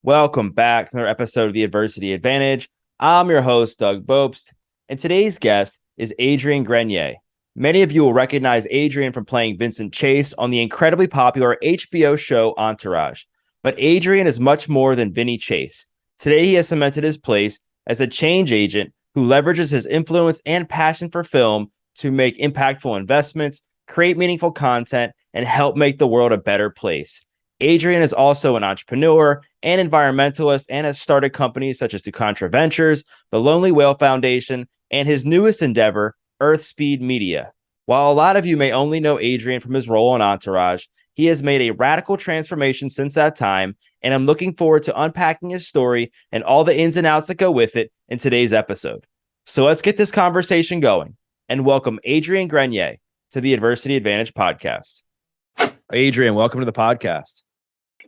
Welcome back to another episode of The Adversity Advantage. I'm your host, Doug Bopst, and today's guest is Adrian Grenier. Many of you will recognize Adrian from playing Vincent Chase on the incredibly popular HBO show Entourage. But Adrian is much more than Vinny Chase. Today, he has cemented his place as a change agent who leverages his influence and passion for film to make impactful investments, create meaningful content, and help make the world a better place. Adrian is also an entrepreneur and environmentalist and has started companies such as DuContra Ventures, the Lonely Whale Foundation, and his newest endeavor, Earthspeed Media. While a lot of you may only know Adrian from his role on Entourage, he has made a radical transformation since that time, and I'm looking forward to unpacking his story and all the ins and outs that go with it in today's episode. So let's get this conversation going and welcome Adrian Grenier to the Adversity Advantage podcast. Adrian, welcome to the podcast.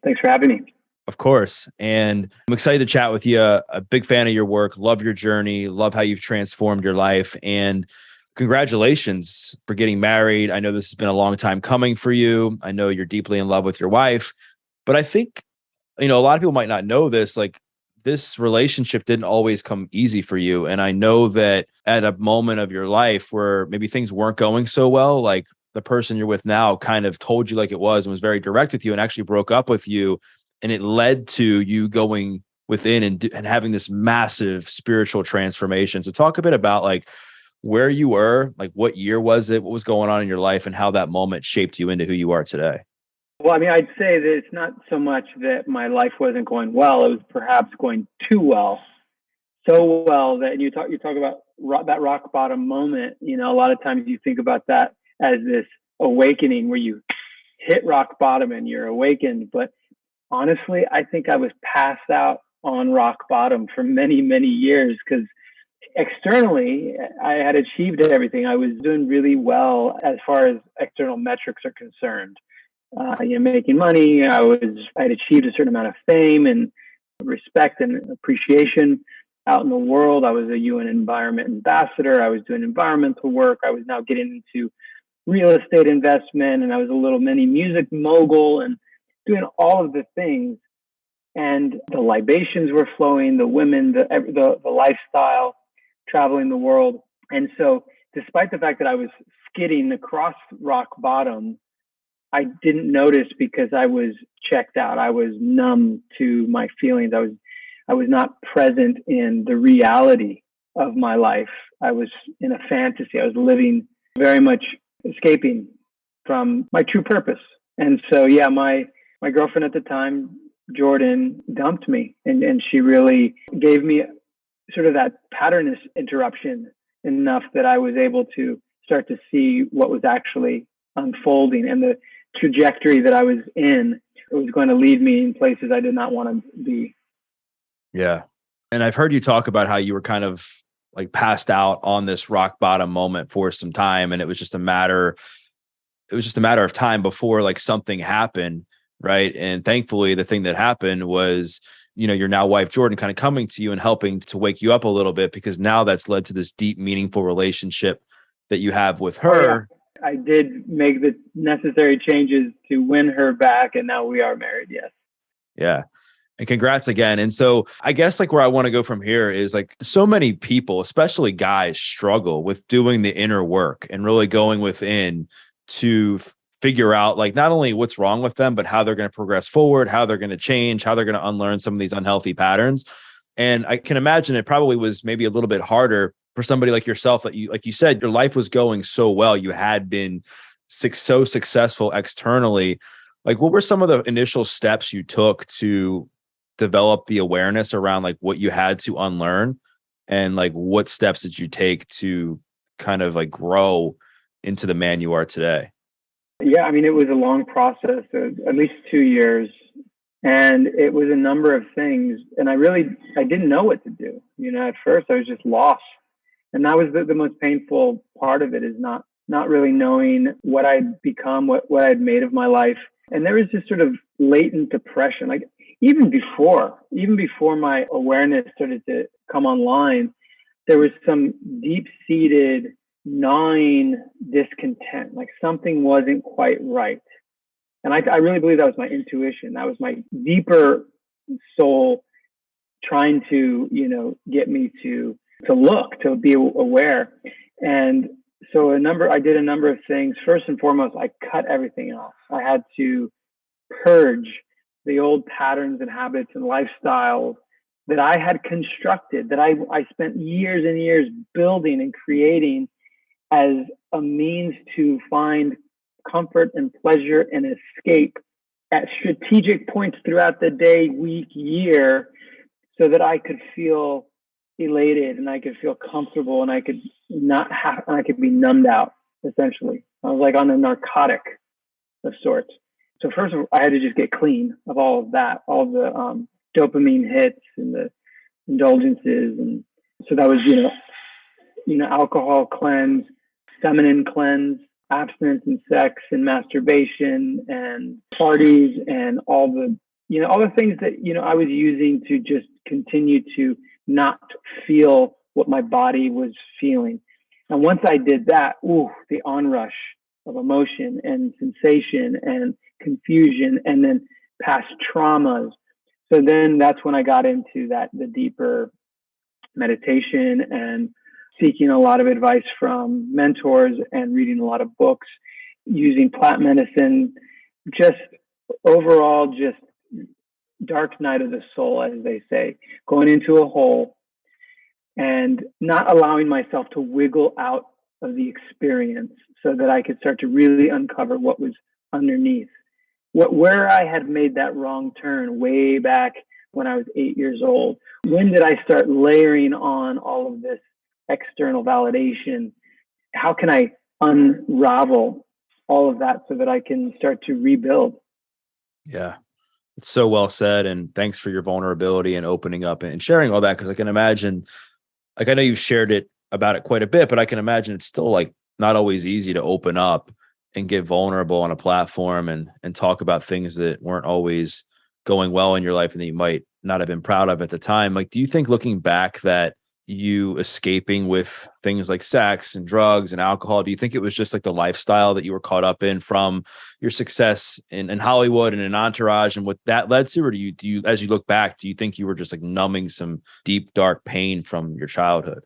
Thanks for having me. Of course. And I'm excited to chat with you. A big fan of your work, love your journey, love how you've transformed your life. And congratulations for getting married. I know this has been a long time coming for you. I know you're deeply in love with your wife. But I think, a lot of people might not know this. Like, this relationship didn't always come easy for you. And I know that at a moment of your life where maybe things weren't going so well, like the person you're with now kind of told you like it was and was very direct with you and actually broke up with you. And it led to you going within and having this massive spiritual transformation. So talk a bit about like where you were, like what year was it, what was going on in your life, and how that moment shaped you into who you are today. Well, I'd say that it's not so much that my life wasn't going well. It was perhaps going too well. So well that you talk about that rock bottom moment. A lot of times you think about that as this awakening where you hit rock bottom and you're awakened. But honestly, I think I was passed out on rock bottom for many, many years because externally I had achieved everything. I was doing really well as far as external metrics are concerned. Making money. I had achieved a certain amount of fame and respect and appreciation out in the world. I was a UN environment ambassador. I was doing environmental work. I was now getting into real estate investment, and I was a little mini music mogul and doing all of the things. And the libations were flowing, the women, the lifestyle, traveling the world. And so despite the fact that I was skidding across rock bottom, I didn't notice because I was checked out. I was numb to my feelings. I was not present in the reality of my life. I was in a fantasy. I was living very much escaping from my true purpose. And so, my girlfriend at the time, Jordan, dumped me. And she really gave me sort of that pattern interruption enough that I was able to start to see what was actually unfolding and the trajectory that I was in. It was going to lead me in places I did not want to be. Yeah. And I've heard you talk about how you were kind of like passed out on this rock bottom moment for some time. And it was just a matter of time before like something happened. Right. And thankfully the thing that happened was, your now wife, Jordan, kind of coming to you and helping to wake you up a little bit, because now that's led to this deep, meaningful relationship that you have with her. Oh, yeah. I did make the necessary changes to win her back, and now we are married. Yes. Yeah. And congrats again. And so I guess like where I want to go from here is like so many people, especially guys, struggle with doing the inner work and really going within to figure out like not only what's wrong with them, but how they're going to progress forward, how they're going to change, how they're going to unlearn some of these unhealthy patterns. And I can imagine it probably was maybe a little bit harder for somebody like yourself that like you said, your life was going so well. You had been so successful externally. Like, what were some of the initial steps you took to develop the awareness around like what you had to unlearn, and like what steps did you take to kind of like grow into the man you are today? Yeah, it was a long process, at least 2 years, and it was a number of things. And I didn't know what to do. At first I was just lost, and that was the most painful part of it, is not really knowing what I'd become, what I'd made of my life. And there was this sort of latent depression, like even before my awareness started to come online, there was some deep-seated gnawing discontent, like something wasn't quite right. And I really believe that was my intuition. That was my deeper soul trying to, get me to look, to be aware. And so I did a number of things. First and foremost, I cut everything off. I had to purge the old patterns and habits and lifestyles that I had constructed, that I spent years and years building and creating as a means to find comfort and pleasure and escape at strategic points throughout the day, week, year, so that I could feel elated and I could feel comfortable and I could be numbed out, essentially. I was like on a narcotic of sorts. So first of all, I had to just get clean of all of that, all of the dopamine hits and the indulgences. And so that was, alcohol cleanse, feminine cleanse, abstinence and sex and masturbation and parties and all the things that, I was using to just continue to not feel what my body was feeling. And once I did that, the onrush of emotion and sensation and confusion and then past traumas. So then that's when I got into the deeper meditation and seeking a lot of advice from mentors and reading a lot of books, using plant medicine, just overall, just dark night of the soul, as they say, going into a hole and not allowing myself to wiggle out of the experience so that I could start to really uncover what was underneath. Where I had made that wrong turn way back when I was 8 years old. When did I start layering on all of this external validation? How can I unravel all of that so that I can start to rebuild? Yeah, it's so well said. And thanks for your vulnerability and opening up and sharing all that. Because I can imagine, like, I know you've shared about it quite a bit, but I can imagine it's still like not always easy to open up and get vulnerable on a platform and talk about things that weren't always going well in your life and that you might not have been proud of at the time. Like, do you think looking back that you escaping with things like sex and drugs and alcohol, do you think it was just like the lifestyle that you were caught up in from your success in Hollywood and in Entourage and what that led to? Or do you, as you look back, do you think you were just like numbing some deep, dark pain from your childhood?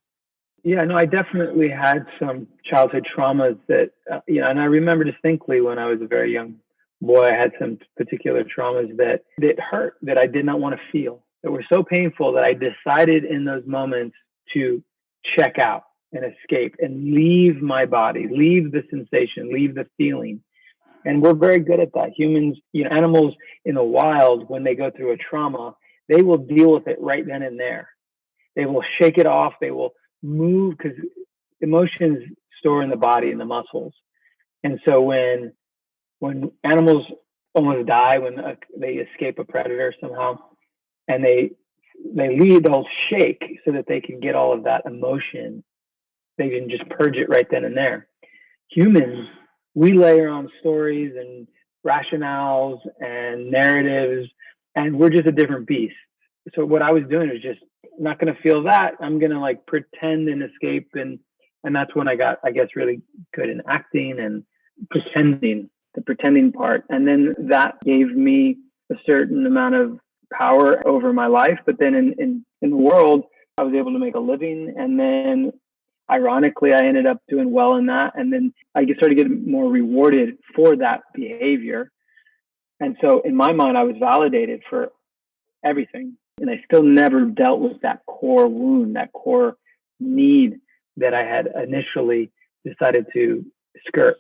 Yeah, no, I definitely had some childhood traumas that, and I remember distinctly when I was a very young boy, I had some particular traumas that hurt, that I did not want to feel, that were so painful that I decided in those moments to check out and escape and leave my body, leave the sensation, leave the feeling. And we're very good at that. Humans, animals in the wild, when they go through a trauma, they will deal with it right then and there. They will shake it off. They will move, because emotions store in the body, in the muscles. And so when animals almost die, when they escape a predator somehow, and they'll shake so that they can get all of that emotion. They can just purge it right then and there. Humans, we layer on stories and rationales and narratives, and we're just a different beast. So what I was doing was just not going to feel that. I'm going to like pretend and escape. And that's when I got, I guess, really good in acting and pretending, the pretending part. And then that gave me a certain amount of power over my life. But then in the world, I was able to make a living. And then ironically, I ended up doing well in that. And then I started getting more rewarded for that behavior. And so in my mind, I was validated for everything. And I still never dealt with that core wound, that core need that I had initially decided to skirt.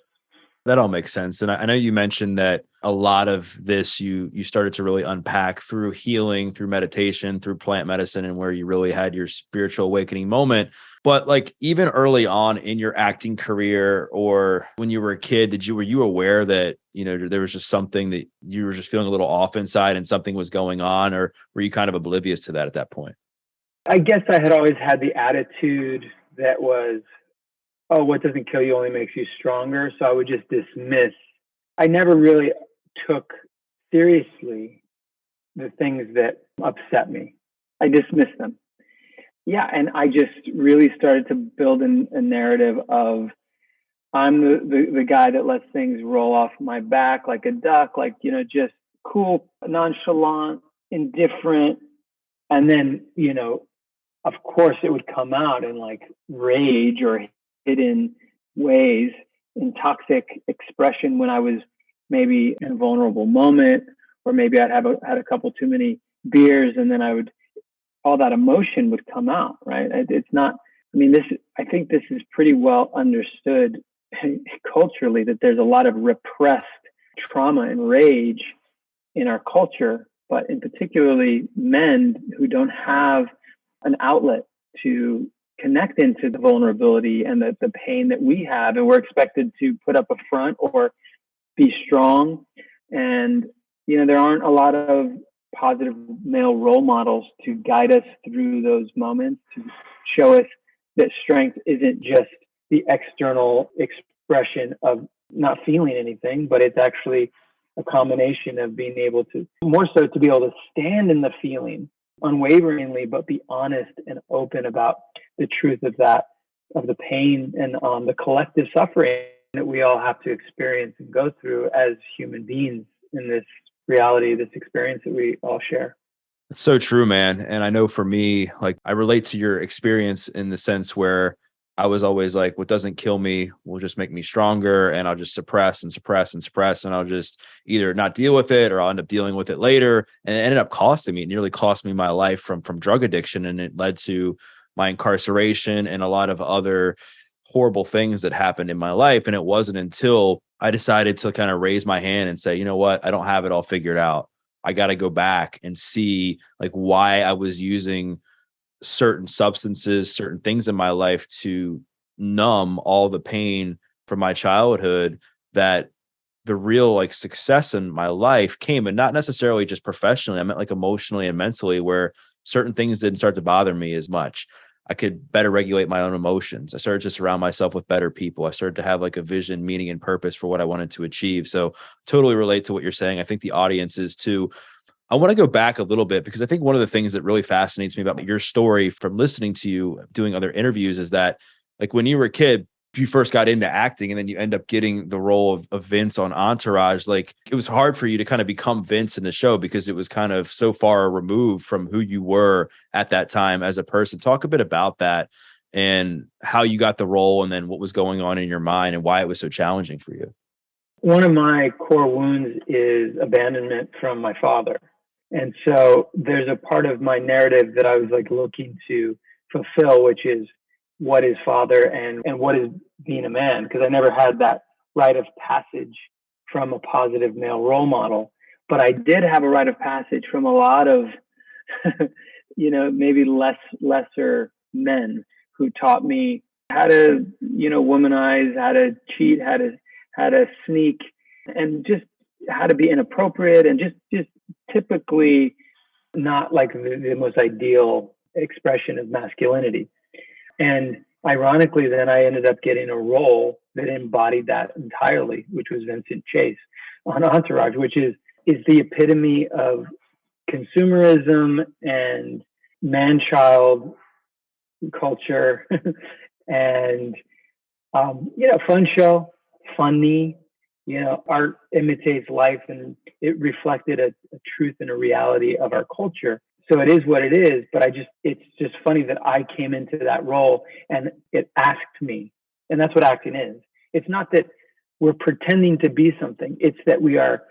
That all makes sense. And I know you mentioned that a lot of this you started to really unpack through healing, through meditation, through plant medicine, and where you really had your spiritual awakening moment. But like even early on in your acting career or when you were a kid, were you aware that, there was just something that you were just feeling a little off inside and something was going on, or were you kind of oblivious to that at that point? I guess I had always had the attitude that was, oh, what doesn't kill you only makes you stronger. So I would just dismiss. I never really took seriously the things that upset me. I dismissed them. Yeah, and I just really started to build a narrative of I'm the guy that lets things roll off my back like a duck, like, just cool, nonchalant, indifferent. And then, of course it would come out in like rage or hidden ways in toxic expression when I was maybe in a vulnerable moment, or maybe I'd had a couple too many beers, and then all that emotion would come out, right? It's not, I think this is pretty well understood culturally, that there's a lot of repressed trauma and rage in our culture, but in particularly men who don't have an outlet to connect into the vulnerability and the pain that we have. And we're expected to put up a front or be strong. And, there aren't a lot of positive male role models to guide us through those moments, to show us that strength isn't just the external expression of not feeling anything, but it's actually a combination of being able to, more so to be able to stand in the feeling unwaveringly, but be honest and open about the truth of the pain and the collective suffering that we all have to experience and go through as human beings in this reality, this experience that we all share. It's so true, man. And I know for me, like, I relate to your experience in the sense where I was always like, what doesn't kill me will just make me stronger. And I'll just suppress and suppress and suppress. And I'll just either not deal with it, or I'll end up dealing with it later. And it ended up costing me. It nearly cost me my life from drug addiction. And it led to my incarceration and a lot of other horrible things that happened in my life. And it wasn't until I decided to kind of raise my hand and say, you know what, I don't have it all figured out. I got to go back and see like why I was using certain substances, certain things in my life to numb all the pain from my childhood, that the real like success in my life came, and not necessarily just professionally. I meant like emotionally and mentally, where certain things didn't start to bother me as much. I could better regulate my own emotions. I started to surround myself with better people. I started to have like a vision, meaning, and purpose for what I wanted to achieve. So totally relate to what you're saying. I think the audience is too. I want to go back a little bit, because I think one of the things that really fascinates me about your story from listening to you doing other interviews is that, like, when you were a kid, you first got into acting and then you end up getting the role of Vince on Entourage. Like, it was hard for you to kind of become Vince in the show because it was kind of so far removed from who you were at that time as a person. Talk a bit about that and how you got the role, and then what was going on in your mind and why it was so challenging for you. One of my core wounds is abandonment from my father. And so there's a part of my narrative that I was like looking to fulfill, which is what is father and what is being a man, because I never had that rite of passage from a positive male role model. But I did have a rite of passage from a lot of, maybe lesser men who taught me how to, womanize, how to cheat, how to sneak, and just how to be inappropriate, and just typically not like the most ideal expression of masculinity. And ironically, then I ended up getting a role that embodied that entirely, which was Vincent Chase on Entourage, which is the epitome of consumerism and man-child culture and, fun show, funny, art imitates life, and it reflected a truth and a reality of our culture. So it is what it is, but it's just funny that I came into that role and it asked me, and that's what acting is. It's not that we're pretending to be something. It's that we are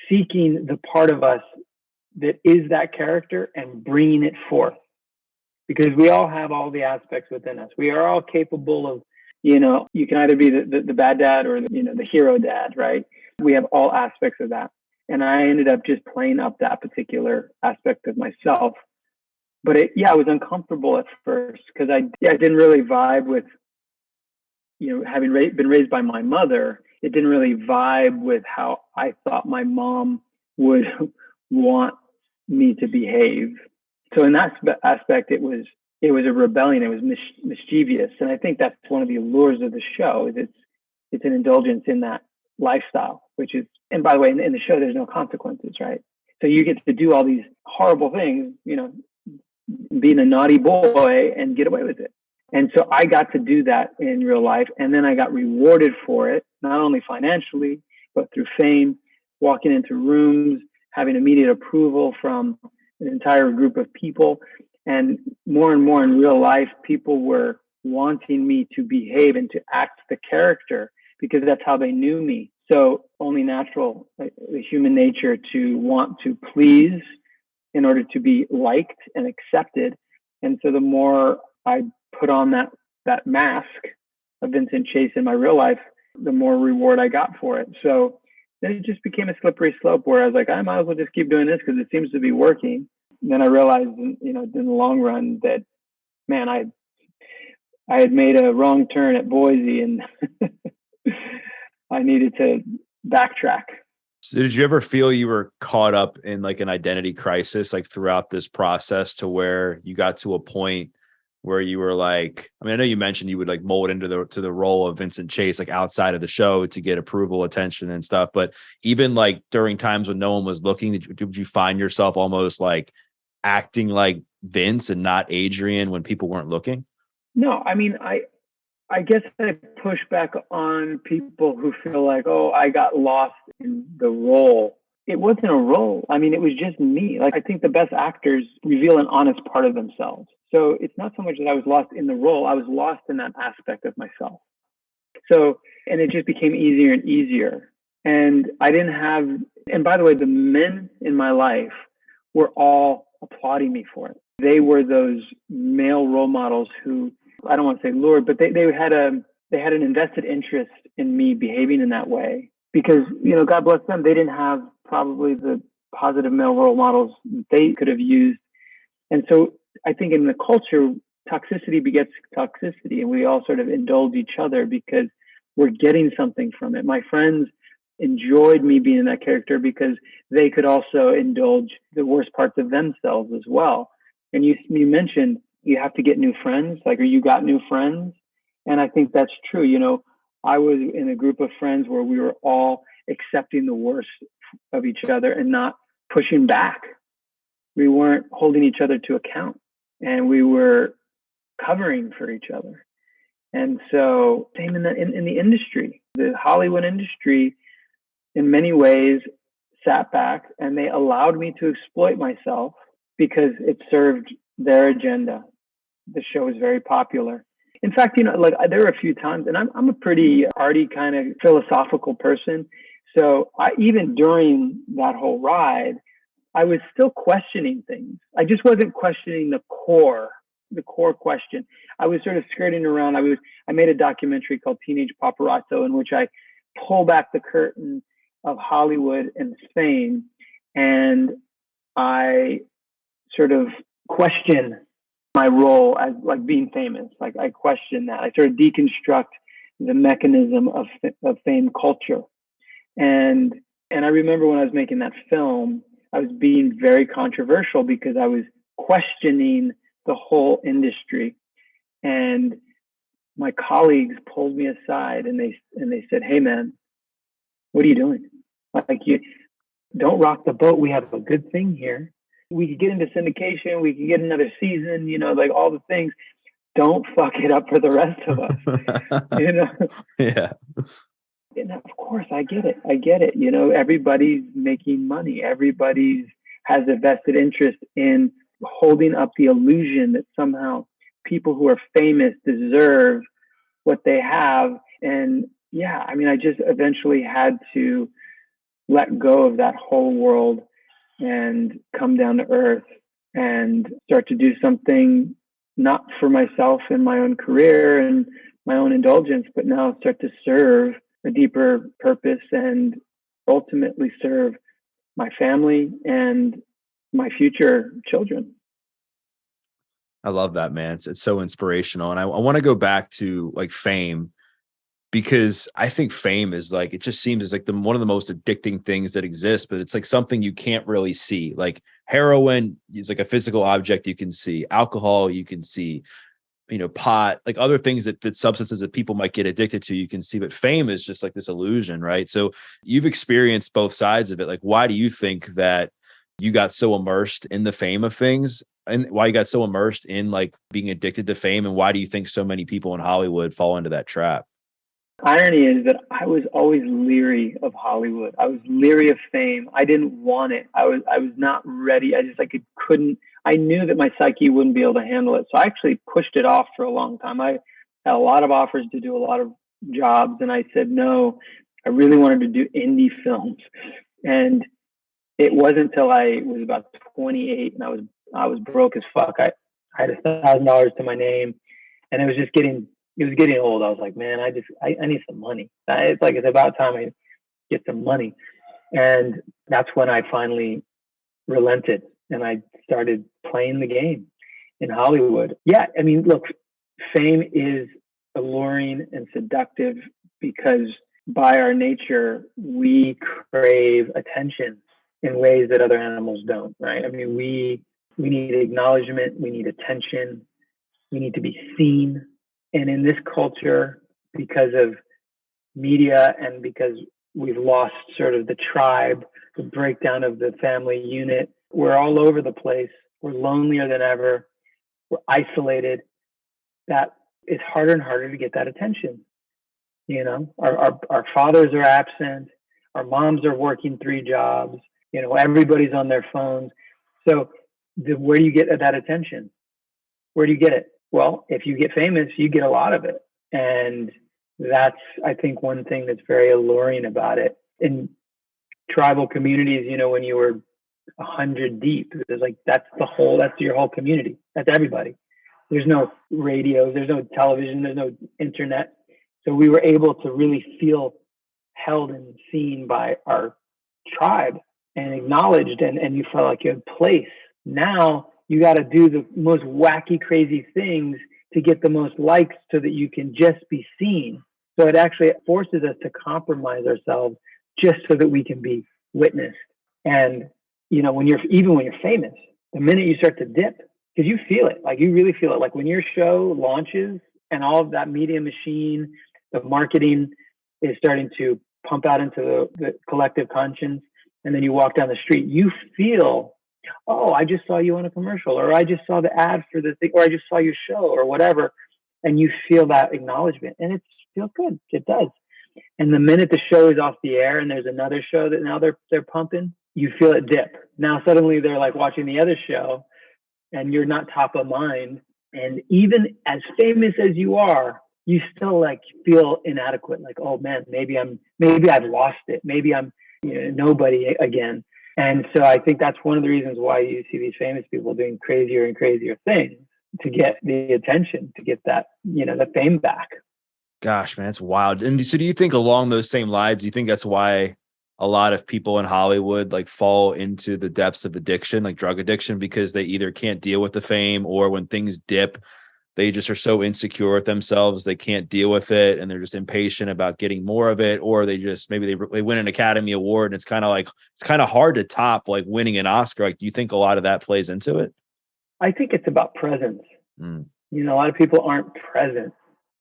seeking the part of us that is that character and bringing it forth, because we all have all the aspects within us. We are all capable of, you can either be the bad dad or, the hero dad, right? We have all aspects of that. And I ended up just playing up that particular aspect of myself. But it was uncomfortable at first, because I didn't really vibe with, having been raised by my mother. It didn't really vibe with how I thought my mom would want me to behave. So in that aspect, it was a rebellion. It was mischievous. And I think that's one of the allures of the show, is it's an indulgence in that lifestyle, which is, and by the way, in the show, there's no consequences, right? So you get to do all these horrible things, being a naughty boy, and get away with it. And so I got to do that in real life. And then I got rewarded for it, not only financially, but through fame, walking into rooms, having immediate approval from an entire group of people. And more in real life, people were wanting me to behave and to act the character because that's how they knew me. So only natural, like, the human nature to want to please in order to be liked and accepted. And so the more I put on that mask of Vincent Chase in my real life, the more reward I got for it. So then it just became a slippery slope where I was like, I might as well just keep doing this because it seems to be working. And then I realized, in the long run that, man, I had made a wrong turn at Boise and I needed to backtrack. So did you ever feel you were caught up in like an identity crisis, like throughout this process, to where you got to a point where you were like, I mean, I know you mentioned you would like mold into the role of Vincent Chase, like outside of the show to get approval, attention and stuff. But even like during times when no one was looking, did you find yourself almost like acting like Vince and not Adrian when people weren't looking? No, I mean, I guess I push back on people who feel like, oh, I got lost in the role. It wasn't a role. I mean, it was just me. Like, I think the best actors reveal an honest part of themselves. So it's not so much that I was lost in the role. I was lost in that aspect of myself. So, and it just became easier and easier. And I didn't have, and by the way, the men in my life were all applauding me for it. They were those male role models who, I don't want to say lured, but they had an invested interest in me behaving in that way because, God bless them, they didn't have probably the positive male role models they could have used. And so I think in the culture, toxicity begets toxicity, and we all sort of indulge each other because we're getting something from it. My friends enjoyed me being in that character because they could also indulge the worst parts of themselves as well. And you mentioned you have to get new friends, or you got new friends. And I think that's true. I was in a group of friends where we were all accepting the worst of each other and not pushing back. We weren't holding each other to account, and we were covering for each other. And so same in the industry, the Hollywood industry, in many ways sat back and they allowed me to exploit myself because it served their agenda. The show is very popular. In fact, there were a few times, and I'm a pretty arty kind of philosophical person. So even during that whole ride, I was still questioning things. I just wasn't questioning the core question. I was sort of skirting around. I made a documentary called Teenage Paparazzo, in which I pull back the curtain of Hollywood and fame, and I sort of question my role as like being famous. Like, I question that. I sort of deconstruct the mechanism of fame culture. And I remember when I was making that film, I was being very controversial because I was questioning the whole industry. And my colleagues pulled me aside and they said, "Hey man, what are you doing? Like, you don't rock the boat. We have a good thing here. We could get into syndication. We could get another season, like all the things. Don't fuck it up for the rest of us." Yeah. And of course, I get it. Everybody's making money. Everybody has a vested interest in holding up the illusion that somehow people who are famous deserve what they have. And yeah, I mean, I just eventually had to let go of that whole world and come down to earth and start to do something not for myself and my own career and my own indulgence, but now start to serve a deeper purpose and ultimately serve my family and my future children. I love that, man. It's so inspirational. And I want to go back to like fame, because I think fame is like, it just seems as like one of the most addicting things that exists, but it's like something you can't really see. Like heroin is like a physical object you can see, alcohol you can see, pot, like other things that substances that people might get addicted to, you can see, but fame is just like this illusion, right? So you've experienced both sides of it. Like, why do you think that you got so immersed in the fame of things, and why you got so immersed in like being addicted to fame? And why do you think so many people in Hollywood fall into that trap? Irony is that I was always leery of Hollywood. I was leery of fame. I didn't want it. I was not ready. I just like couldn't. I knew that my psyche wouldn't be able to handle it. So I actually pushed it off for a long time. I had a lot of offers to do a lot of jobs, and I said no. I really wanted to do indie films, and it wasn't until I was about 28 and I was broke as fuck. I had $1,000 to my name, and it was getting old. I was like, man, I need some money. It's about time I get some money. And that's when I finally relented and I started playing the game in Hollywood. Yeah, I mean, look, fame is alluring and seductive because by our nature, we crave attention in ways that other animals don't, right? I mean, we need acknowledgement, we need attention, we need to be seen. And in this culture, because of media and because we've lost sort of the tribe, the breakdown of the family unit, we're all over the place. We're lonelier than ever. We're isolated. That it's harder and harder to get that attention. You know, our fathers are absent. Our moms are working 3 jobs. You know, everybody's on their phones. So where do you get that attention? Where do you get it? Well, if you get famous, you get a lot of it. And that's, I think, one thing that's very alluring about it. In tribal communities, you know, when you were 100 deep, it's like, that's your whole community. That's everybody. There's no radio, there's no television, there's no internet. So we were able to really feel held and seen by our tribe and acknowledged, and you felt like you had place. Now you got to do the most wacky, crazy things to get the most likes so that you can just be seen. So it actually forces us to compromise ourselves just so that we can be witnessed. And, you know, when you're famous, the minute you start to dip, because you feel it, like you really feel it. Like when your show launches and all of that media machine, the marketing is starting to pump out into the collective conscience. And then you walk down the street, you feel, oh, I just saw you on a commercial, or I just saw the ad for the thing, or I just saw your show or whatever. And you feel that acknowledgement, and it feels good. It does. And the minute the show is off the air and there's another show that now they're pumping, you feel it dip. Now suddenly they're like watching the other show and you're not top of mind. And even as famous as you are, you still like feel inadequate. Like, oh man, maybe I've lost it. Maybe I'm nobody again. And so I think that's one of the reasons why you see these famous people doing crazier and crazier things to get the attention, to get that, the fame back. Gosh, man, it's wild. And so do you think along those same lines, do you think that's why a lot of people in Hollywood like fall into the depths of addiction, like drug addiction, because they either can't deal with the fame, or when things dip, they just are so insecure with themselves, they can't deal with it, and they're just impatient about getting more of it, or they just maybe they win an Academy Award, and it's kind of hard to top like winning an Oscar. Like, do you think a lot of that plays into it? I think it's about presence. A lot of people aren't present.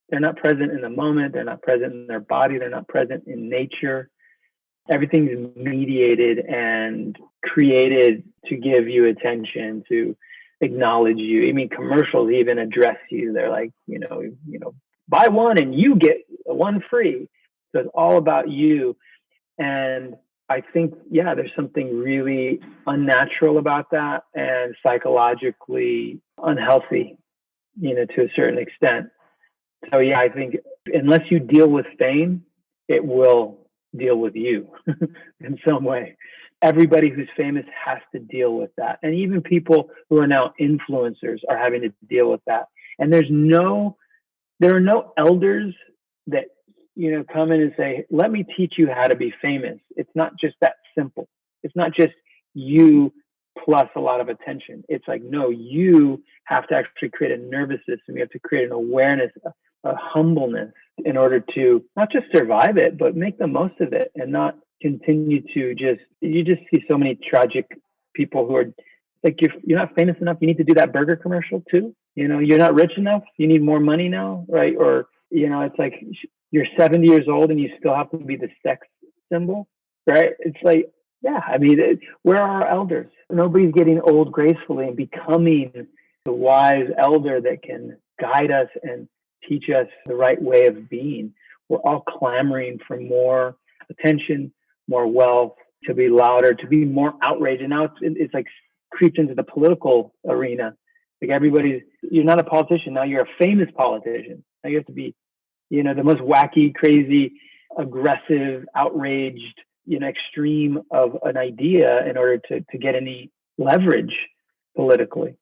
They're not present in the moment. They're not present in their body. They're not present in nature. Everything's mediated and created to give you attention, to acknowledge you. I mean, commercials even address you. They're like, buy one and you get one free. So it's all about you. And I think, there's something really unnatural about that and psychologically unhealthy, to a certain extent. So, I think unless you deal with fame, it will deal with you in some way. Everybody who's famous has to deal with that. And even people who are now influencers are having to deal with that. And there are no elders that, come in and say, let me teach you how to be famous. It's not just that simple. It's not just you plus a lot of attention. It's like, no, you have to actually create a nervous system. You have to create an awareness, a humbleness in order to not just survive it, but make the most of it and not continue to you just see so many tragic people who are like, you're not famous enough. You need to do that burger commercial too. You're not rich enough. You need more money now. Right. Or, it's like you're 70 years old and you still have to be the sex symbol. Right. It's like, where are our elders? Nobody's getting old gracefully and becoming the wise elder that can guide us and teach us the right way of being. we're all clamoring for more attention, more wealth, to be louder, to be more outraged. And now it's like creeps into the political arena. Like you're not a politician. Now you're a famous politician. Now you have to be, the most wacky, crazy, aggressive, outraged, extreme of an idea in order to get any leverage politically.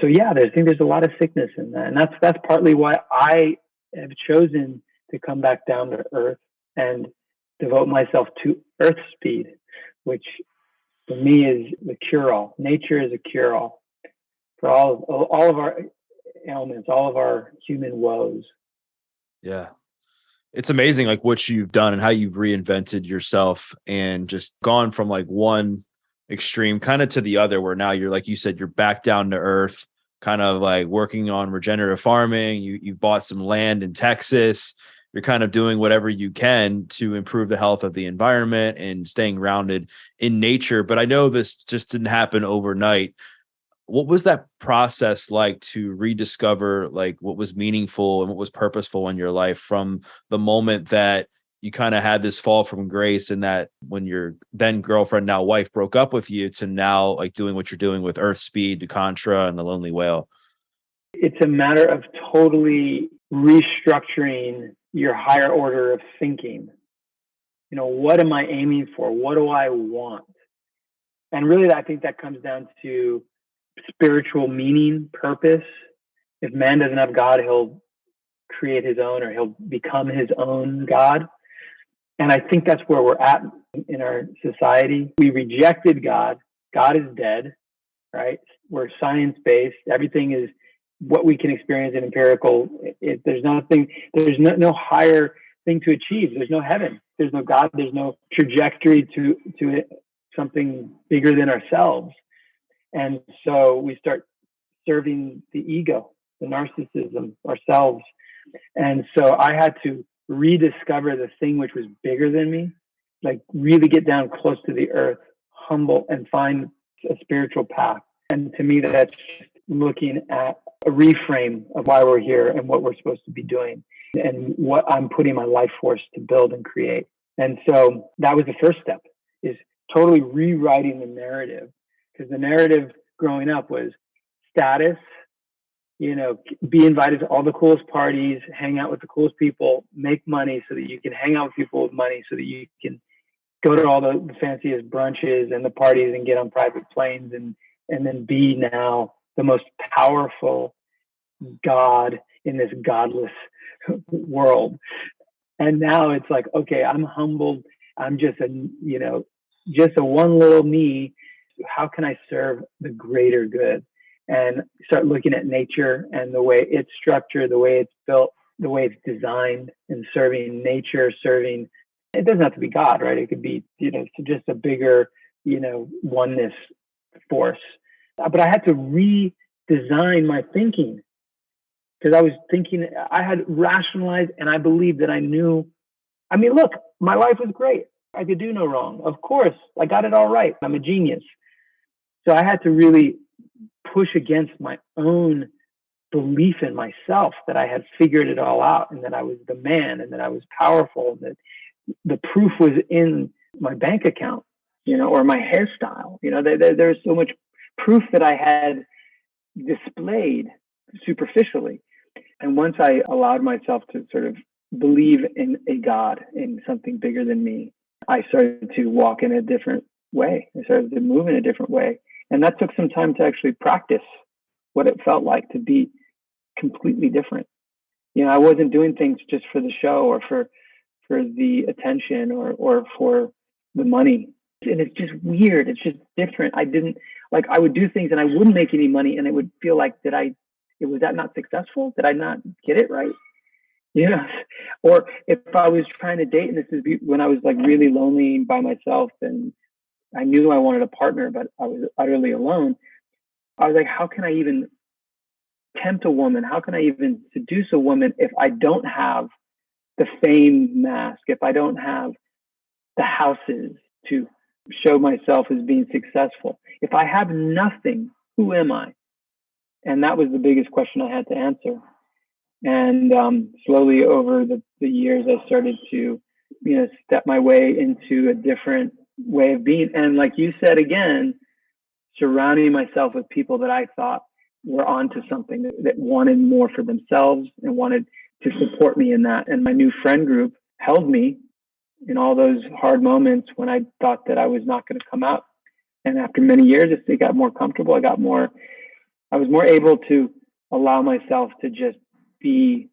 So yeah, I think there's a lot of sickness in that. And that's partly why I have chosen to come back down to earth and devote myself to earth speed, which for me is the cure-all. Nature is a cure-all for all of our ailments, all of our human woes. Yeah. It's amazing like what you've done and how you've reinvented yourself and just gone from like one extreme kind of to the other, where now you're, like you said, you're back down to earth, kind of like working on regenerative farming. You bought some land in Texas. You're kind of doing whatever you can to improve the health of the environment and staying grounded in nature. But I know this just didn't happen overnight. What was that process like to rediscover like what was meaningful and what was purposeful in your life from the moment that you kind of had this fall from grace, and that when your then girlfriend, now wife, broke up with you, to now like doing what you're doing with Earth Speed, DuContra, and the Lonely Whale? It's a matter of totally restructuring your higher order of thinking. What am I aiming for? What do I want? And really, I think that comes down to spiritual meaning, purpose. If man doesn't have God, he'll create his own, or he'll become his own God. And I think that's where we're at in our society. We rejected God. God is dead, right? We're science-based. Everything is what we can experience in empirical. There's no higher thing to achieve. There's no heaven. There's no God. There's no trajectory to something bigger than ourselves. And so we start serving the ego, the narcissism, ourselves. And so I had to rediscover the thing which was bigger than me, like really get down close to the earth, humble, and find a spiritual path. And to me, that's just looking at a reframe of why we're here and what we're supposed to be doing and what I'm putting my life force to build and create. And so that was the first step, is totally rewriting the narrative. Because the narrative growing up was status, be invited to all the coolest parties, hang out with the coolest people, make money so that you can hang out with people with money, so that you can go to all the fanciest brunches and the parties and get on private planes and then be now the most powerful God in this godless world. And now it's like, okay, I'm humbled. I'm just a one little me. How can I serve the greater good? And start looking at nature and the way it's structured, the way it's built, the way it's designed, and serving nature, it doesn't have to be God, right? It could be, just a bigger, oneness force. But I had to redesign my thinking, because I was thinking, I had rationalized, and I believed that I knew. I mean, look, my life was great. I could do no wrong. Of course, I got it all right. I'm a genius. So I had to really push against my own belief in myself, that I had figured it all out, and that I was the man, and that I was powerful, and that the proof was in my bank account, or my hairstyle. There's so much proof that I had displayed superficially. And once I allowed myself to sort of believe in a God, in something bigger than me, I started to walk in a different way. I started to move in a different way. And that took some time to actually practice what it felt like to be completely different. I wasn't doing things just for the show, or for the attention, or for the money. And it's just weird. It's just different. I would do things and I wouldn't make any money, and it would feel like, was that not successful? Did I not get it right? Or if I was trying to date, and this is when I was like really lonely by myself, and I knew I wanted a partner, but I was utterly alone. I was like, how can I even tempt a woman? How can I even seduce a woman if I don't have the fame mask, if I don't have the houses to show myself as being successful? If I have nothing, who am I? And that was the biggest question I had to answer. And slowly over the years, I started to, step my way into a different way of being. And like you said, again, surrounding myself with people that I thought were onto something, that wanted more for themselves and wanted to support me in that. And my new friend group held me in all those hard moments when I thought that I was not going to come out. And after many years, it got more comfortable. I was more able to allow myself to just be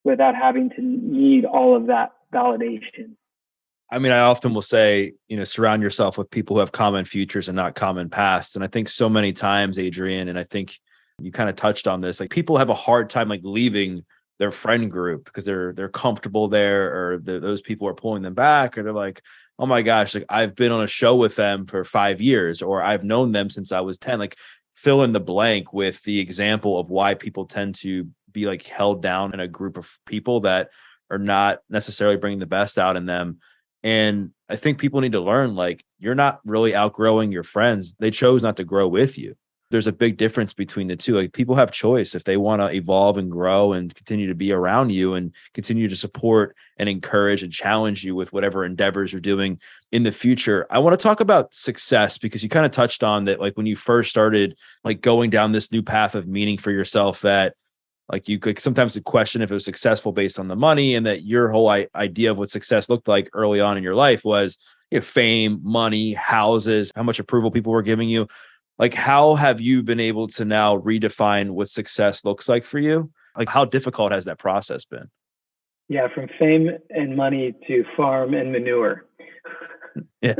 without having to need all of that validation. I mean, I often will say, surround yourself with people who have common futures and not common pasts. And I think so many times, Adrian, and I think you kind of touched on this, like people have a hard time like leaving their friend group because they're comfortable there, or those people are pulling them back, or they're like, oh my gosh, like I've been on a show with them for 5 years, or I've known them since I was 10. Like fill in the blank with the example of why people tend to be like held down in a group of people that are not necessarily bringing the best out in them. And I think people need to learn, like, you're not really outgrowing your friends. They chose not to grow with you. There's a big difference between the two. Like people have choice if they want to evolve and grow and continue to be around you and continue to support and encourage and challenge you with whatever endeavors you're doing in the future. I want to talk about success because you kind of touched on that, like when you first started like going down this new path of meaning for yourself, that like you could sometimes question if it was successful based on the money, and that your whole idea of what success looked like early on in your life was fame, money, houses, how much approval people were giving you. Like, how have you been able to now redefine what success looks like for you? Like, how difficult has that process been? Yeah, from fame and money to farm and manure. Yeah.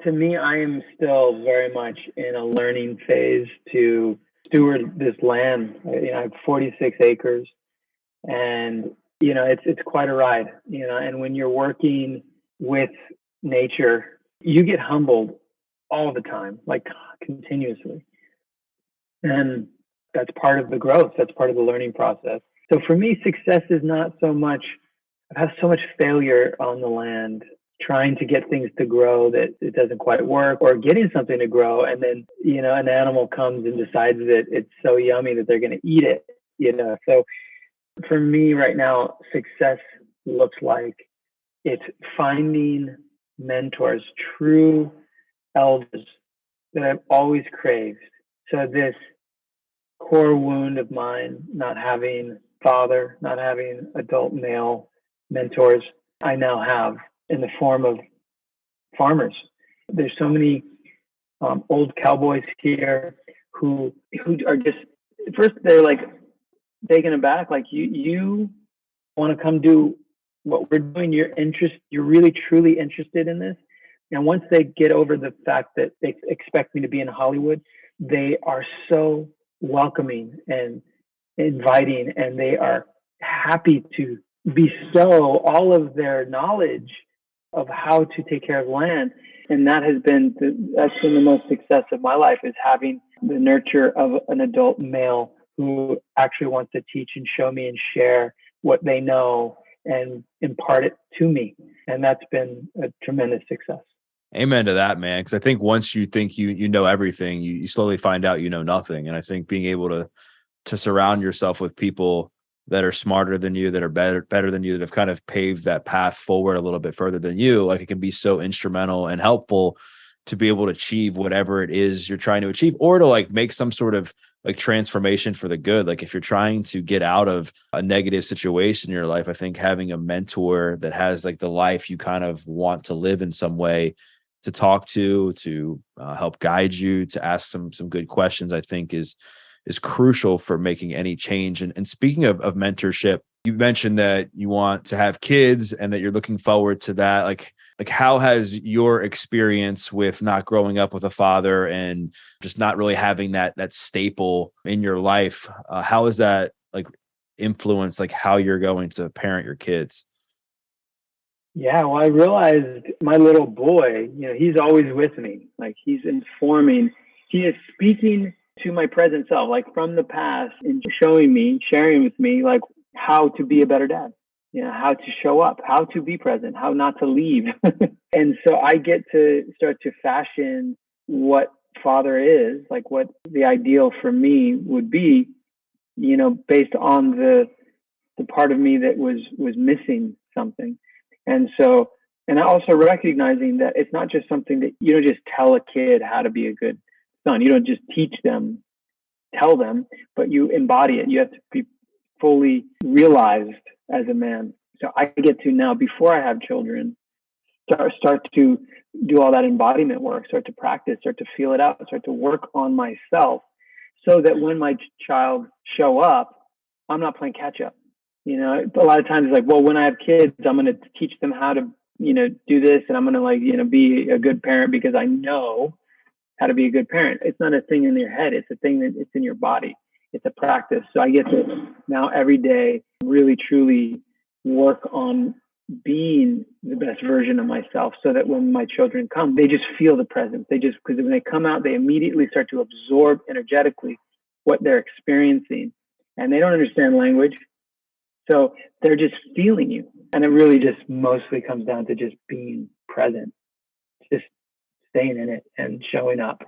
To me, I am still very much in a learning phase to steward this land. I have 46 acres, and it's quite a ride. And when you're working with nature, you get humbled all the time, like continuously. And that's part of the growth. That's part of the learning process. So for me, success is not so much, I've had so much failure on the land, trying to get things to grow that it doesn't quite work, or getting something to grow. And then, an animal comes and decides that it's so yummy that they're going to eat it, So for me right now, success looks like it's finding mentors, true elders that I've always craved. So this core wound of mine, not having father, not having adult male mentors, I now have in the form of farmers. There's so many old cowboys here who are just, first they're like taken aback, like you want to come do what we're doing, you're really truly interested in this. And once they get over the fact that they expect me to be in Hollywood, they are so welcoming and inviting, and they are happy to bestow all of their knowledge of how to take care of land. And that's been the most success of my life, is having the nurture of an adult male who actually wants to teach and show me and share what they know and impart it to me. And that's been a tremendous success. Amen to that, man. Because I think once you think you know everything, you slowly find out you know nothing. And I think being able to surround yourself with people that are smarter than you, that are better than you, that have kind of paved that path forward a little bit further than you, like it can be so instrumental and helpful to be able to achieve whatever it is you're trying to achieve, or to like make some sort of like transformation for the good. Like if you're trying to get out of a negative situation in your life, I think having a mentor that has like the life you kind of want to live in some way, to talk to help guide you, to ask some good questions, I think is crucial for making any change. And speaking of mentorship, you mentioned that you want to have kids and that you're looking forward to that. Like how has your experience with not growing up with a father and just not really having that staple in your life, how has that like influenced like how you're going to parent your kids? Yeah, well, I realized my little boy, he's always with me. Like he's informing, he is speaking to my present self, like from the past, and sharing with me, like how to be a better dad, how to show up, how to be present, how not to leave. And so I get to start to fashion what father is, like what the ideal for me would be, based on the part of me that was missing something. And so, and I also recognizing that it's not just something that you don't just tell a kid how to be a good son. You don't just tell them, but you embody it. You have to be fully realized as a man. So I get to now, before I have children, start to do all that embodiment work, start to practice, start to feel it out, start to work on myself, so that when my child show up, I'm not playing catch up. A lot of times it's like, well, when I have kids, I'm going to teach them how to, do this, and I'm going to be a good parent because I know how to be a good parent. It's not a thing in your head. It's a thing that it's in your body. It's a practice. So I get to now every day really, truly work on being the best version of myself, so that when my children come, they just feel the presence. Because when they come out, they immediately start to absorb energetically what they're experiencing, and they don't understand language. So they're just feeling you. And it really just mostly comes down to just being present, just staying in it and showing up.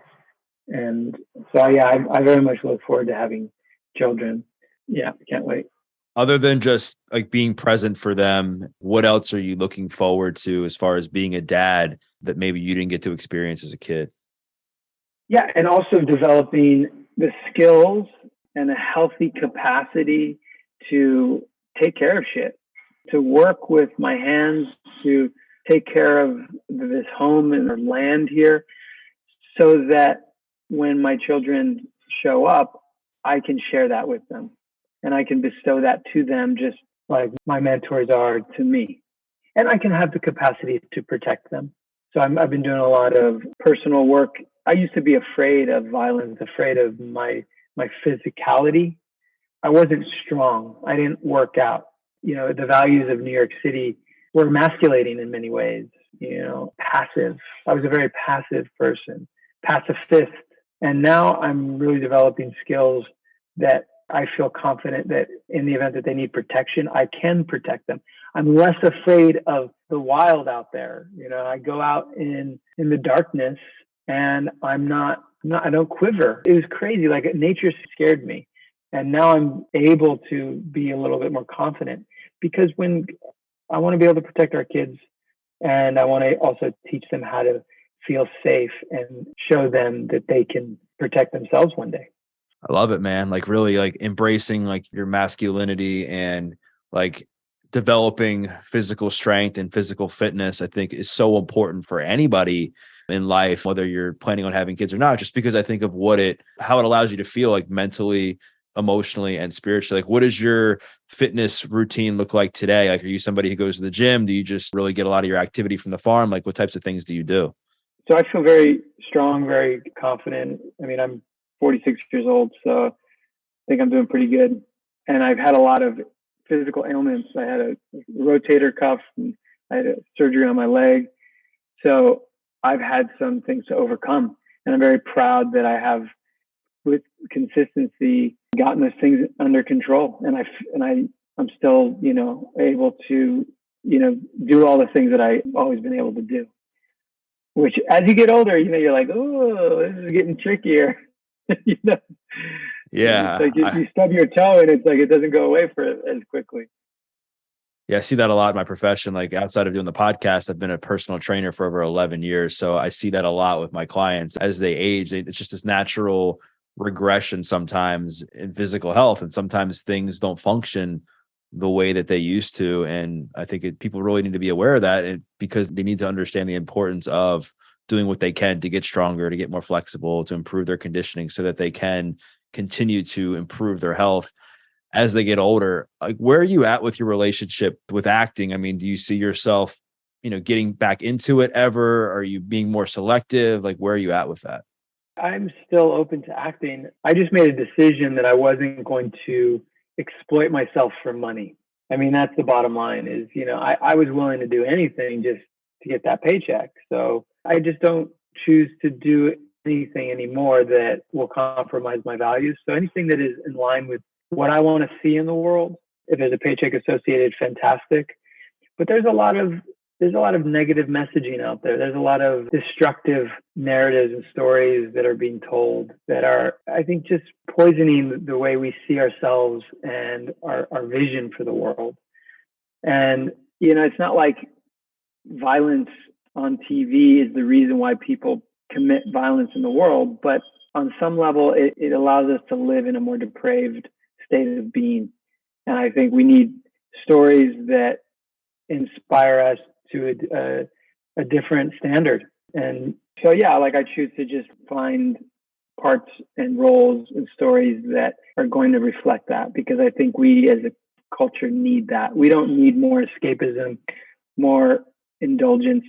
And so, yeah, I very much look forward to having children. Yeah, can't wait. Other than just like being present for them, what else are you looking forward to as far as being a dad that maybe you didn't get to experience as a kid? Yeah, and also developing the skills and a healthy capacity to take care of shit, to work with my hands, to take care of this home and the land here, so that when my children show up, I can share that with them. And I can bestow that to them just like my mentors are to me. And I can have the capacity to protect them. So I've been doing a lot of personal work. I used to be afraid of violence, afraid of my physicality. I wasn't strong. I didn't work out. The values of New York City were emasculating in many ways, passive. I was a very passive person, pacifist. And now I'm really developing skills that I feel confident that in the event that they need protection, I can protect them. I'm less afraid of the wild out there. I go out in the darkness and I don't quiver. It was crazy. Like, nature scared me. And now I'm able to be a little bit more confident, because when I want to be able to protect our kids, and I want to also teach them how to feel safe and show them that they can protect themselves one day. I love it, man. Like, really like embracing like your masculinity and like developing physical strength and physical fitness, I think is so important for anybody in life, whether you're planning on having kids or not, just because I think of how it allows you to feel like mentally, emotionally, and spiritually. Like, what does your fitness routine look like today? Like, are you somebody who goes to the gym? Do you just really get a lot of your activity from the farm? Like, what types of things do you do? So I feel very strong, very confident. I mean, I'm 46 years old, so I think I'm doing pretty good. And I've had a lot of physical ailments. I had a rotator cuff, and I had a surgery on my leg. So I've had some things to overcome. And I'm very proud that I have, with consistency, gotten those things under control. And I'm still, able to, do all the things that I've always been able to do. Which, as you get older, you're like, oh, this is getting trickier. Yeah. It's like you stub your toe and it's like it doesn't go away for as quickly. Yeah, I see that a lot in my profession. Like, outside of doing the podcast, I've been a personal trainer for over 11 years. So I see that a lot with my clients as they age. It's just this natural regression sometimes in physical health. And sometimes things don't function the way that they used to. And I think people really need to be aware of that, because they need to understand the importance of doing what they can to get stronger, to get more flexible, to improve their conditioning so that they can continue to improve their health as they get older. Like, where are you at with your relationship with acting? I mean, do you see yourself, getting back into it ever? Are you being more selective? Like, where are you at with that? I'm still open to acting. I just made a decision that I wasn't going to exploit myself for money. I mean, that's the bottom line is, I was willing to do anything just to get that paycheck. So I just don't choose to do anything anymore that will compromise my values. So anything that is in line with what I want to see in the world, if there's a paycheck associated, fantastic. But there's a lot of there's a lot of negative messaging out there. There's a lot of destructive narratives and stories that are being told that are, I think, just poisoning the way we see ourselves and our vision for the world. And, it's not like violence on TV is the reason why people commit violence in the world, but on some level, it allows us to live in a more depraved state of being. And I think we need stories that inspire us to a different standard. And so, yeah, like I choose to just find parts and roles and stories that are going to reflect that, because I think we as a culture need that. We don't need more escapism, more indulgence.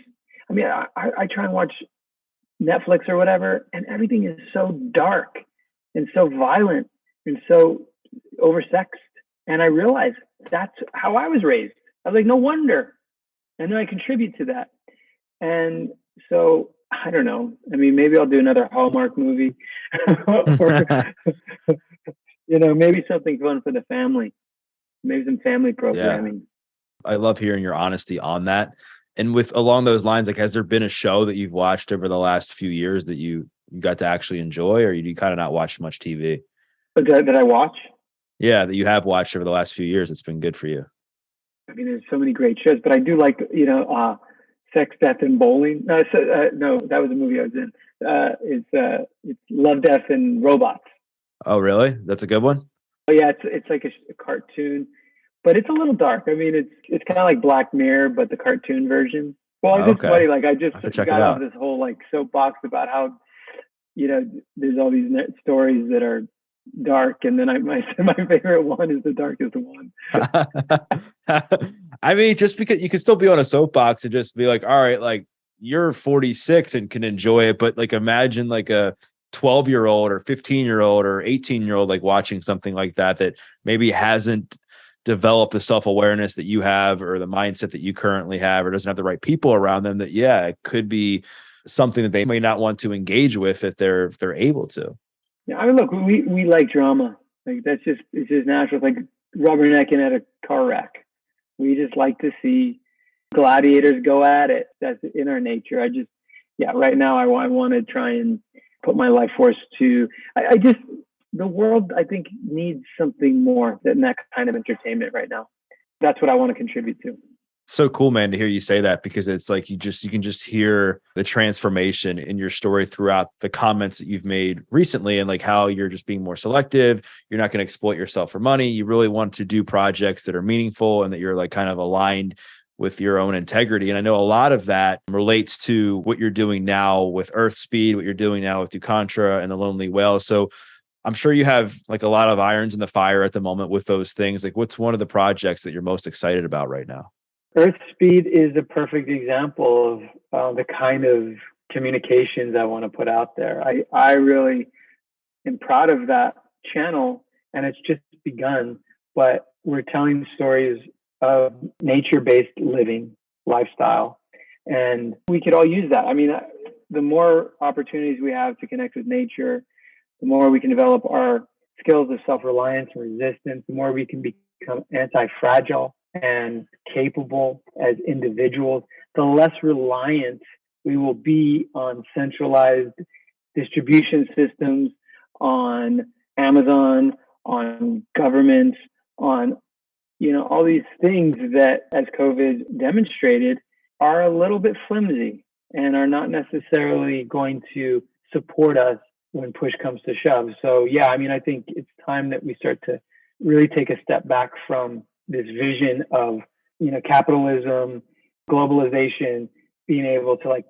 I mean, I try and watch Netflix or whatever, and everything is so dark and so violent and so oversexed. And I realized that's how I was raised. I was like, no wonder. And then I contribute to that. And so, I don't know. I mean, maybe I'll do another Hallmark movie or, maybe something fun for the family, maybe some family programming. Yeah. I love hearing your honesty on that. And with along those lines, like, has there been a show that you've watched over the last few years that you got to actually enjoy, or you kind of not watch much TV? But that I watch? Yeah, that you have watched over the last few years. It's been good for you. I mean, there's so many great shows, but I do like, Sex, Death, and Bowling. No, that was a movie I was in. It's Love, Death, and Robots. Oh, really? That's a good one? Oh, yeah, it's like a cartoon, but it's a little dark. I mean, it's kind of like Black Mirror, but the cartoon version. Well, it's just funny. Like, I just got off this whole like soapbox about how, there's all these stories that are dark, and then my favorite one is the darkest one. I mean, just because you can still be on a soapbox and just be like, all right, like, you're 46 and can enjoy it, but like, imagine like a 12-year-old or 15-year-old or 18-year-old like watching something like that maybe hasn't developed the self-awareness that you have, or the mindset that you currently have, or doesn't have the right people around them, that it could be something that they may not want to engage with if they're able to. Yeah, I mean, look, we like drama. Like, it's just natural. It's like rubbernecking at a car wreck. We just like to see gladiators go at it. That's in our nature. Right now I want to try and put my life force to. The world, I think, needs something more than that kind of entertainment right now. That's what I want to contribute to. So cool, man, to hear you say that, because it's like you can just hear the transformation in your story throughout the comments that you've made recently, and like how you're just being more selective. You're not going to exploit yourself for money. You really want to do projects that are meaningful and that you're like kind of aligned with your own integrity. And I know a lot of that relates to what you're doing now with Earth Speed, what you're doing now with DuContra and the Lonely Whale. So I'm sure you have like a lot of irons in the fire at the moment with those things. Like, what's one of the projects that you're most excited about right now? Earth Speed is a perfect example of the kind of communications I want to put out there. I really am proud of that channel, and it's just begun, but we're telling stories of nature-based living lifestyle, and we could all use that. I mean, the more opportunities we have to connect with nature, the more we can develop our skills of self-reliance and resistance, the more we can become anti-fragile and capable as individuals, the less reliant we will be on centralized distribution systems, on Amazon, on governments, on all these things that, as COVID demonstrated, are a little bit flimsy and are not necessarily going to support us when push comes to shove. So yeah, I mean, I think it's time that we start to really take a step back from this vision of, capitalism, globalization, being able to like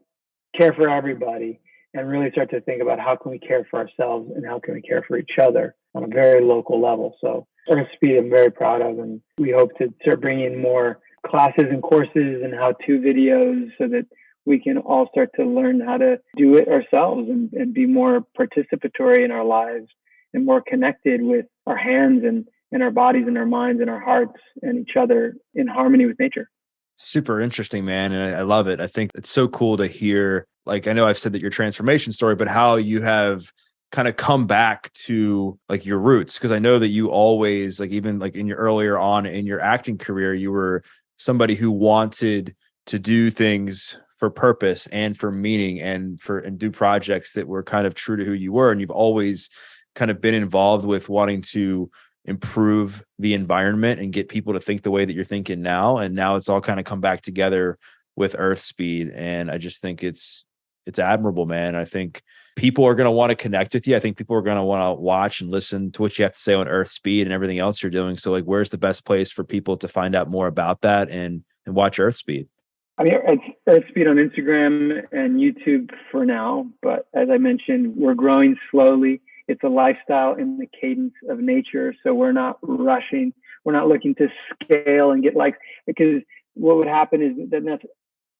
care for everybody, and really start to think about how can we care for ourselves and how can we care for each other on a very local level. So Earth Speed, I'm very proud of, and we hope to start bringing more classes and courses and how-to videos so that we can all start to learn how to do it ourselves and be more participatory in our lives and more connected with our hands and our bodies and our minds and our hearts and each other in harmony with nature. Super interesting, man. And I love it. I think it's so cool to hear, like, I know I've said that your transformation story, but how you have kind of come back to like your roots. Cause I know that you always, like, even like in your earlier on in your acting career, you were somebody who wanted to do things for purpose and for meaning and do projects that were kind of true to who you were. And you've always kind of been involved with wanting to improve the environment and get people to think the way that you're thinking now. And now it's all kind of come back together with Earth Speed. And I just think it's admirable, man. I think people are going to want to connect with you. I think people are going to want to watch and listen to what you have to say on Earth Speed and everything else you're doing. So like, where's the best place for people to find out more about that and watch Earth Speed? I mean, it's Earth Speed on Instagram and YouTube for now. But as I mentioned, we're growing slowly. It's a lifestyle in the cadence of nature. So we're not rushing. We're not looking to scale and get likes, because what would happen is that that's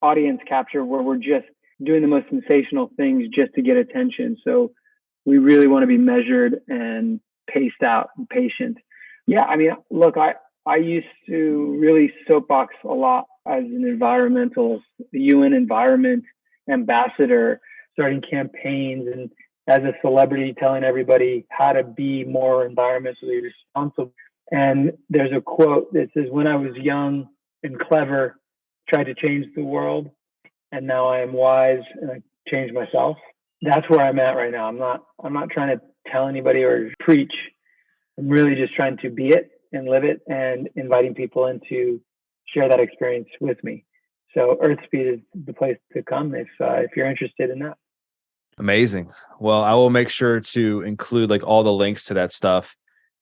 audience capture where we're just doing the most sensational things just to get attention. So we really want to be measured and paced out and patient. Yeah, I mean, look, I used to really soapbox a lot as an environmentalist, the UN environment ambassador, starting campaigns and as a celebrity telling everybody how to be more environmentally responsible. And there's a quote that says, "When I was young and clever, tried to change the world, and now I am wise and I changed myself." That's where I'm at right now. I'm not trying to tell anybody or preach. I'm really just trying to be it and live it and inviting people in to share that experience with me. So Earth Speed is the place to come if you're interested in that. Amazing. Well, I will make sure to include like all the links to that stuff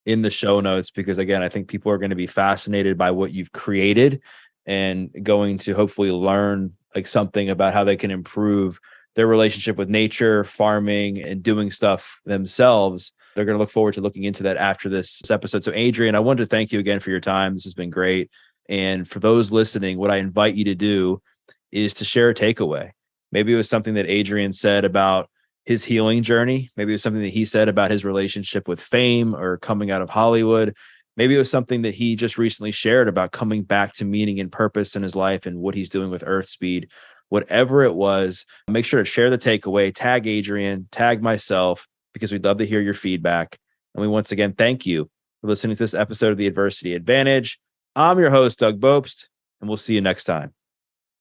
in the show notes, because again, I think people are going to be fascinated by what you've created and going to hopefully learn like something about how they can improve their relationship with nature, farming, and doing stuff themselves. They're going to look forward to looking into that after this episode. So Adrian, I wanted to thank you again for your time. This has been great. And for those listening, what I invite you to do is to share a takeaway. Maybe it was something that Adrian said about his healing journey. Maybe it was something that he said about his relationship with fame or coming out of Hollywood. Maybe it was something that he just recently shared about coming back to meaning and purpose in his life and what he's doing with Earth Speed. Whatever it was, make sure to share the takeaway, tag Adrian, tag myself, because we'd love to hear your feedback. And we once again thank you for listening to this episode of The Adversity Advantage. I'm your host, Doug Bopst, and we'll see you next time.